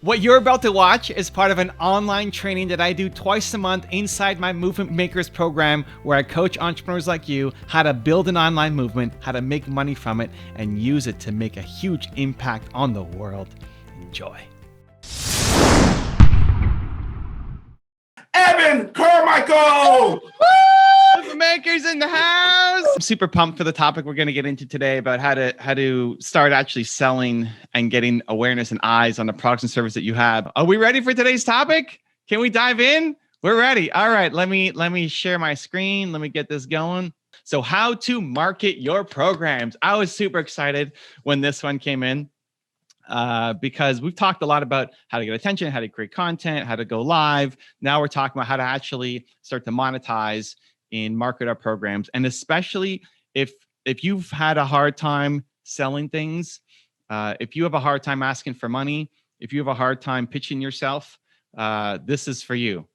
What you're about to watch is part of an online training that I do twice a month inside my Movement Makers program, where I coach entrepreneurs like you how to build an online movement, how to make money from it, and use it to make a huge impact on the world. Enjoy. Carmichael! Movement Makers in the house. I'm super pumped for the topic we're going to get into today about how to start actually selling and getting awareness and eyes on the products and services that you have. Are we ready for today's topic? Can we dive in? We're ready. All right, let me share my screen. Let me get this going. So how to market your programs. I was super excited when this one came in. Because we've talked a lot about how to get attention, how to create content, how to go live. Now we're talking about how to actually start to monetize and market our programs. And especially if you've had a hard time selling things, if you have a hard time asking for money, if you have a hard time pitching yourself, this is for you,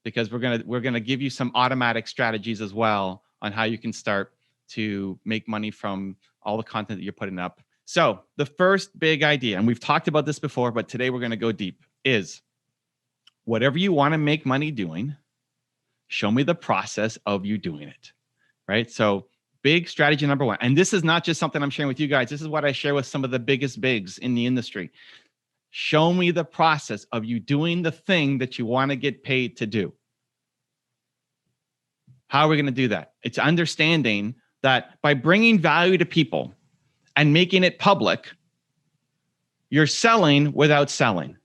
because we're gonna give you some automatic strategies as well on how you can start to make money from all the content that you're putting up. So the first big idea, and we've talked about this before, but today we're going to go deep, is whatever you want to make money doing, show me the process of you doing it, right? So big strategy number one, and this is not just something I'm sharing with you guys. This is what I share with some of the biggest bigs in the industry. Show me the process of you doing the thing that you want to get paid to do. How are we going to do that? It's understanding that by bringing value to people and making it public, you're selling without selling.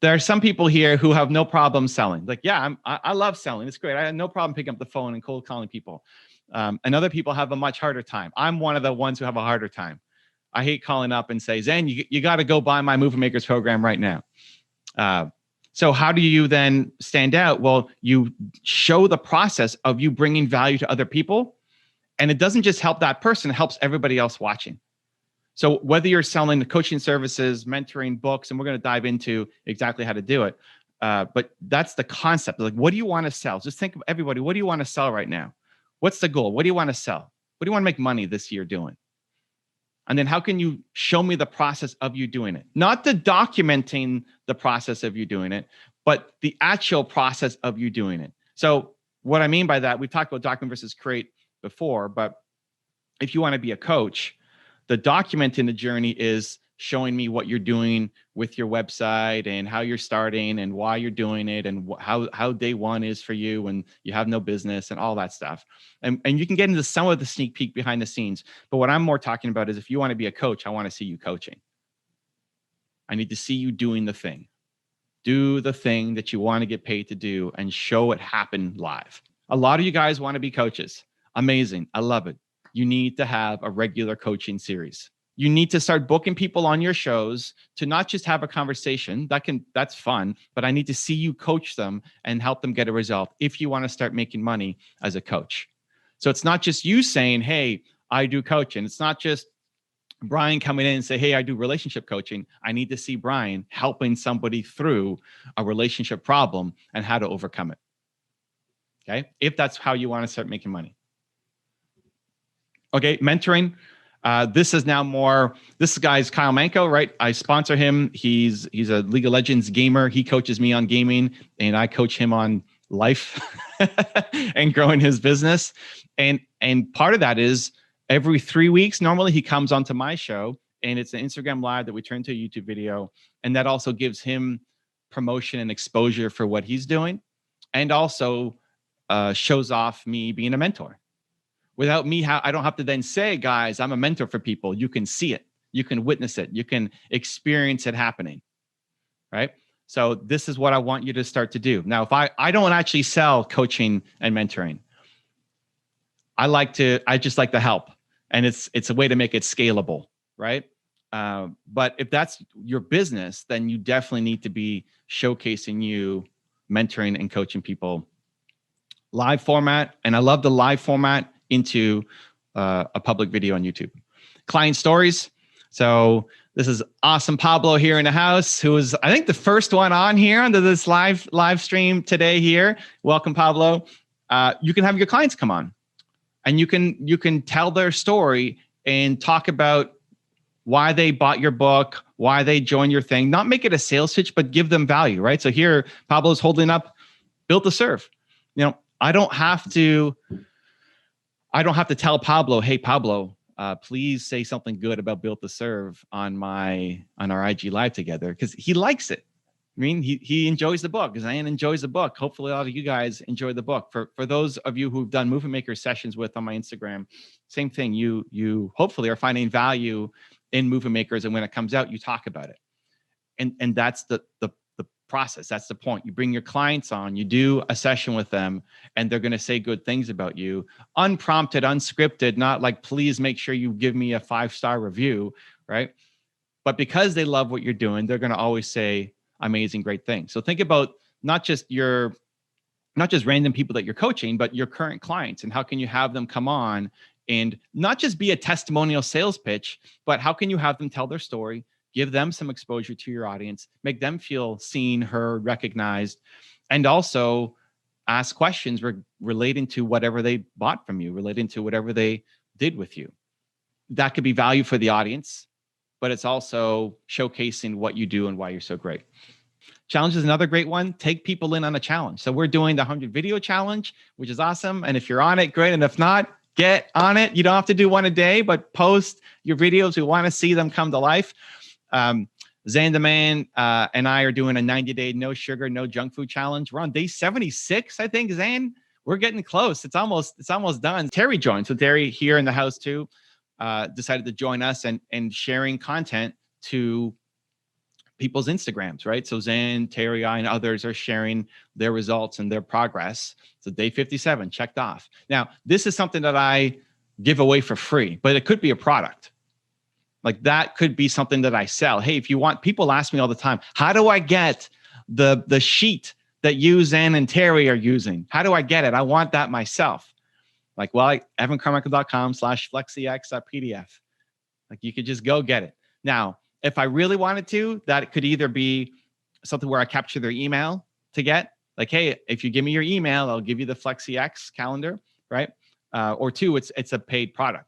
There are some people here who have no problem selling. Like, yeah, I love selling. It's great. I have no problem picking up the phone and cold calling people. And other people have a much harder time. I'm one of the ones who have a harder time. I hate calling up and say, Zen, you got to go buy my Movement Makers program right now. So how do you then stand out? Well, you show the process of you bringing value to other people. And it doesn't just help that person, it helps everybody else watching. So whether you're selling the coaching services, mentoring, books, and we're going to dive into exactly how to do it. But that's the concept. Like, what do you want to sell? Just think of everybody. What do you want to sell right now? What's the goal? What do you want to sell? What do you want to make money this year doing? And then how can you show me the process of you doing it? Not the documenting the process of you doing it, but the actual process of you doing it. So what I mean by that, we've talked about document versus create before, but if you want to be a coach, the document in the journey is showing me what you're doing with your website and how you're starting and why you're doing it and how day one is for you when you have no business and all that stuff. And you can get into some of the sneak peek behind the scenes. But what I'm more talking about is if you want to be a coach, I want to see you coaching. I need to see you doing the thing. Do the thing that you want to get paid to do and show it happen live. A lot of you guys want to be coaches. Amazing. I love it. You need to have a regular coaching series. You need to start booking people on your shows to not just have a conversation. That's fun, but I need to see you coach them and help them get a result if you want to start making money as a coach. So it's not just you saying, hey, I do coaching. It's not just Brian coming in and say, hey, I do relationship coaching. I need to see Brian helping somebody through a relationship problem and how to overcome it. Okay. If that's how you want to start making money. Okay, mentoring. This is now more, this guy's Carmichael, right? I sponsor him. He's a League of Legends gamer. He coaches me on gaming and I coach him on life and growing his business. And part of that is every 3 weeks, normally he comes onto my show and it's an Instagram live that we turn to a YouTube video. And that also gives him promotion and exposure for what he's doing. And also shows off me being a mentor. Without me, I don't have to then say, guys, I'm a mentor for people. You can see it. You can witness it. You can experience it happening, right? So this is what I want you to start to do. Now, if I don't actually sell coaching and mentoring, I just like to help. And it's a way to make it scalable, right? But if that's your business, then you definitely need to be showcasing you mentoring and coaching people. Live format, and I love the live format into a public video on YouTube. Client stories. So this is awesome Pablo here in the house, who is, I think, the first one on here under this live stream today here. Welcome, Pablo. You can have your clients come on and you can tell their story and talk about why they bought your book, why they joined your thing. Not make it a sales pitch, but give them value, right? So here, Pablo's holding up Built to Serve. I don't have to tell Pablo, hey, Pablo, please say something good about Built to Serve on our IG live together, because he likes it. I mean, he enjoys the book. Zion enjoys the book. Hopefully, a lot of you guys enjoy the book. For those of you who've done Movement Maker sessions with on my Instagram, same thing. You hopefully are finding value in Movement Makers, and when it comes out, you talk about it. And that's the process. That's the point. You bring your clients on, you do a session with them, and they're going to say good things about you, unprompted, unscripted, not like, please make sure you give me a 5-star review, right? But because they love what you're doing, they're going to always say amazing, great things. So think about not just random people that you're coaching, but your current clients, and how can you have them come on and not just be a testimonial sales pitch, but how can you have them tell their story, give them some exposure to your audience, make them feel seen, heard, recognized, and also ask questions relating to whatever they bought from you, relating to whatever they did with you. That could be value for the audience, but it's also showcasing what you do and why you're so great. Challenge is another great one. Take people in on a challenge. So we're doing the 100 video challenge, which is awesome. And if you're on it, great. And if not, get on it. You don't have to do one a day, but post your videos. We want to see them come to life. Zane the Man and I are doing a 90-day no sugar, no junk food challenge. We're on day 76, I think, Zane. We're getting close. It's almost done. Terry joined. So Terry here in the house too decided to join us and sharing content to people's Instagrams, right? So Zane, Terry, I, and others are sharing their results and their progress. So day 57 checked off. Now, this is something that I give away for free, but it could be a product. Like that could be something that I sell. Hey, if you want, people ask me all the time, how do I get the sheet that you, Zan, and Terry are using? How do I get it? I want that myself. Like, well, evancarmichael.com/flexiex.pdf. Like you could just go get it. Now, if I really wanted to, that could either be something where I capture their email to get, like, hey, if you give me your email, I'll give you the FlexiX calendar, right? Or two, it's a paid product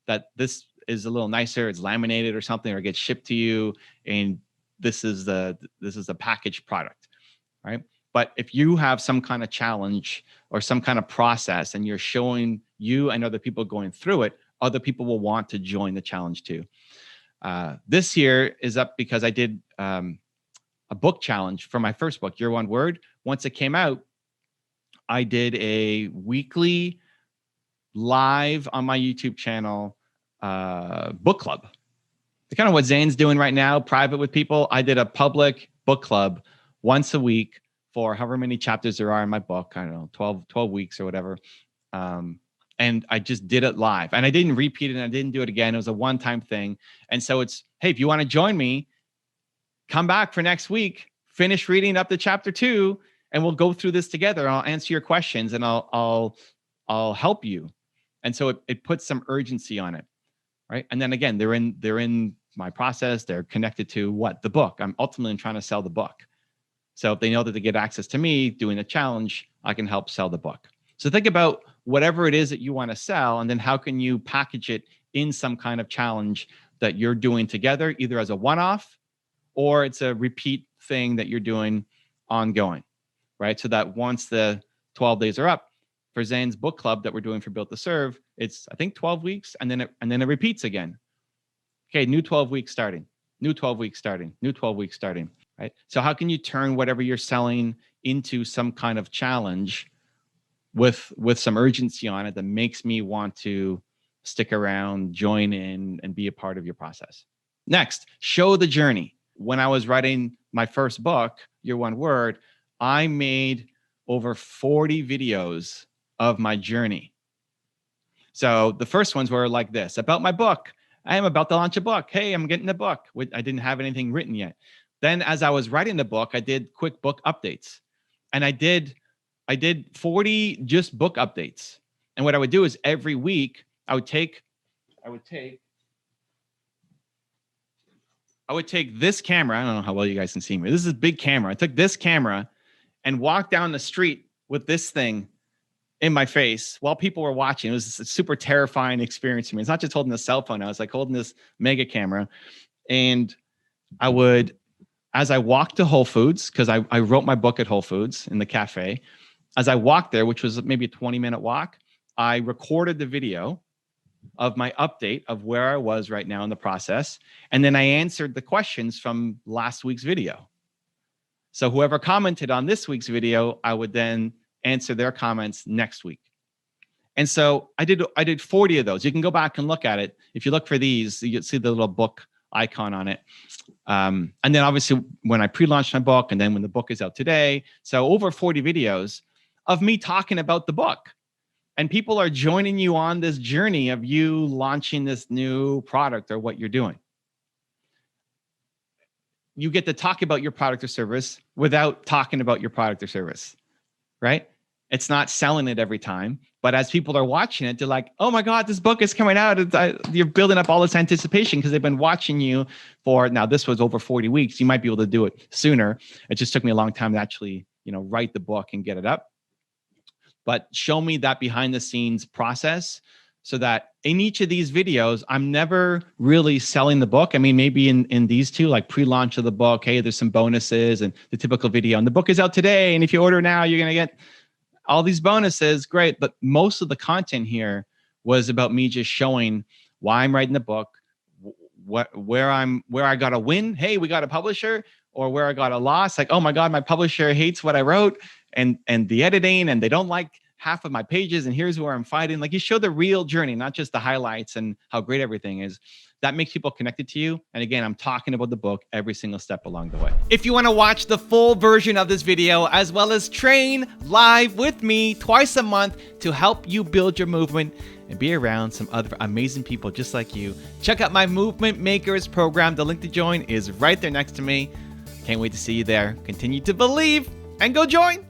that this is a little nicer. It's laminated or something, or it gets shipped to you, and this is a packaged product, right? But if you have some kind of challenge or some kind of process, and you're showing you and other people going through it, other people will want to join the challenge too. This year is up because I did a book challenge for my first book, Your One Word. Once it came out, I did a weekly live on my YouTube channel book club. It's kind of what Zane's doing right now, private with people. I did a public book club once a week for however many chapters there are in my book. I don't know, 12 weeks or whatever. And I just did it live, and I didn't repeat it, and I didn't do it again. It was a one-time thing. And so it's, hey, if you want to join me, come back for next week, finish reading up to chapter 2, and we'll go through this together. I'll answer your questions, and I'll help you. And so it puts some urgency on it, right? And then again, they're in my process. They're connected to what? The book. I'm ultimately trying to sell the book. So if they know that they get access to me doing a challenge, I can help sell the book. So think about whatever it is that you want to sell, and then how can you package it in some kind of challenge that you're doing together, either as a one-off or it's a repeat thing that you're doing ongoing, right? So that once the 12 days are up, for Zane's book club that we're doing for Built to Serve, it's, I think, 12 weeks, and then it repeats again. Okay, new 12 weeks starting, new 12 weeks starting, new 12 weeks starting, right? So how can you turn whatever you're selling into some kind of challenge with some urgency on it that makes me want to stick around, join in, and be a part of your process? Next, show the journey. When I was writing my first book, Your One Word, I made over 40 videos of my journey. So the first ones were like this: about my book. I am about to launch a book. Hey, I'm getting a book. I didn't have anything written yet. Then as I was writing the book, I did quick book updates. And I did 40 just book updates. And what I would do is every week I would take this camera. I don't know how well you guys can see me. This is a big camera. I took this camera and walked down the street with this thing in my face while people were watching. It was a super terrifying experience to me. It's not just holding a cell phone. I was like holding this mega camera. And I would, as I walked to Whole Foods, because I wrote my book at Whole Foods in the cafe, as I walked there, which was maybe a 20-minute walk, I recorded the video of my update of where I was right now in the process. And then I answered the questions from last week's video. So whoever commented on this week's video, I would then answer their comments next week. And so I did 40 of those. You can go back and look at it. If you look for these, you see the little book icon on it. And then obviously when I pre-launched my book, and then when the book is out today, so over 40 videos of me talking about the book. And people are joining you on this journey of you launching this new product or what you're doing. You get to talk about your product or service without talking about your product or service, right? It's not selling it every time, but as people are watching it, they're like, oh my God, this book is coming out. You're building up all this anticipation because they've been watching you for, now this was over 40 weeks. You might be able to do it sooner. It just took me a long time to actually, write the book and get it up. But show me that behind the scenes process so that in each of these videos, I'm never really selling the book. I mean, maybe in these two, like pre-launch of the book, hey, there's some bonuses and the typical video. And the book is out today. And if you order now, you're going to get all these bonuses. Great. But most of the content here was about me just showing why I'm writing the book, where I got a win. Hey, we got a publisher. Or where I got a loss. Like, oh my God, my publisher hates what I wrote and the editing, and they don't like half of my pages, and here's where I'm fighting. Like, you show the real journey, not just the highlights and how great everything is. That makes people connected to you. And again, I'm talking about the book every single step along the way. If you want to watch the full version of this video, as well as train live with me twice a month to help you build your movement and be around some other amazing people just like you, check out my Movement Makers program. The link to join is right there next to me. Can't wait to see you there. Continue to believe and go join.